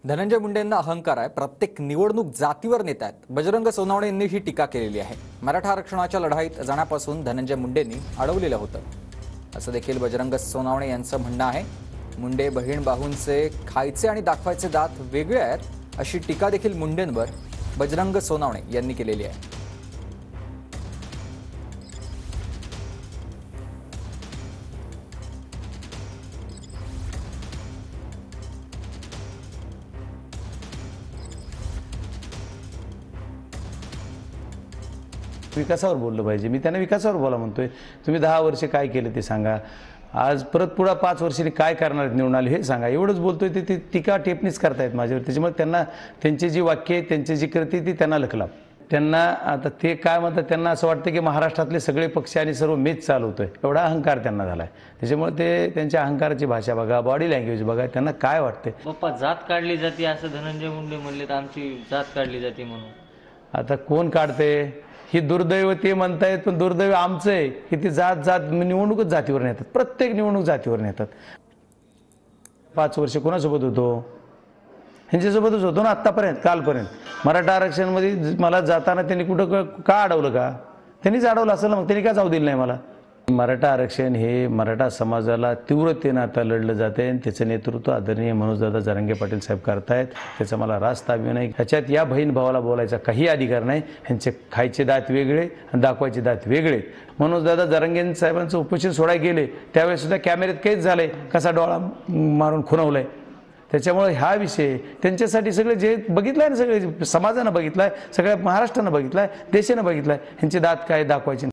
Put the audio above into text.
धनंजय मुंडेंना अहंकार आहे, प्रत्येक निवडणूक जातीवर नेत आहेत. बजरंग सोनवणे यांनी ही टीका केलेली आहे. मराठा आरक्षणाच्या लढाईत जाण्यापासून धनंजय मुंडेंनी अडवलेलं होतं, असं देखील बजरंग सोनवणे यांचं म्हणणं आहे. मुंडे बहीण भाऊंचे खायचे आणि दाखवायचे दात वेगळे आहेत, अशी टीका देखील मुंडेंवर बजरंग सोनवणे यांनी केलेली आहे. विकासावर बोललं पाहिजे. मी त्यांना विकासावर बोला म्हणतोय. तुम्ही 10 वर्ष काय केलं ते सांगा. आज परत पुढे 5 वर्षांनी काय करणार निवडून आले हे सांगा. एवढंच बोलतोय ते टीका टिप्पणीच करतायत माझ्यावर. त्याच्यामुळे त्यांना त्यांची जी वाक्य आहेत, त्यांची जी कृती ती त्यांना लखला. त्यांना आता ते काय म्हणतात, त्यांना असं वाटतं की महाराष्ट्रातले सगळे पक्ष आणि सर्व मीच चालवतोय, एवढा अहंकार त्यांना झालाय. त्याच्यामुळे ते त्यांच्या अहंकाराची भाषा बघा, बॉडी लँग्वेज बघा, त्यांना काय वाटते. पप्पा जात काढली जाते असं धनंजय मुंडे म्हणले, तर आमची जात काढली जाते म्हणून. आता कोण काढते ही दुर्दैव ते म्हणतायत, पण दुर्दैव आमचं आहे की ती जात निवडणूकच जातीवर नेतात. प्रत्येक निवडणूक जातीवर नेतात. 5 वर्ष कोणासोबत होतो? ह्यांच्यासोबतच होतो ना आत्तापर्यंत, कालपर्यंत. मराठा आरक्षणमध्ये मला जाताना त्यांनी कुठं का अडवलं का? त्यांनीच अडवलं असेल ना, मग त्यांनी का जाऊ दिलं नाही मला? मराठा आरक्षण हे मराठा समाजाला तीव्रतेनं आता लढलं जाते आणि त्याचं नेतृत्व आदरणीय मनोजदादा जरांगे पाटील साहेब करतायत. त्याचा मला रास्त अभिमान आहे. ह्याच्यात या बहीण भावाला बोलायचा काही अधिकार नाही. ह्यांचे खायचे दात वेगळे आणि दाखवायचे दात वेगळे. मनोजदादा जरांगे साहेबांचं उपोषण सोडायला गेले त्यावेळेस सुद्धा कॅमेऱ्यात कैद झाले, कसा डोळा मारून खुणवलाय. त्याच्यामुळे हा विषय त्यांच्यासाठी सगळे जे बघितलाय ना, सगळे समाजानं बघितलाय, सगळ्या महाराष्ट्रानं बघितलाय, देशानं बघितलाय. ह्यांचे दात काय दाखवायचे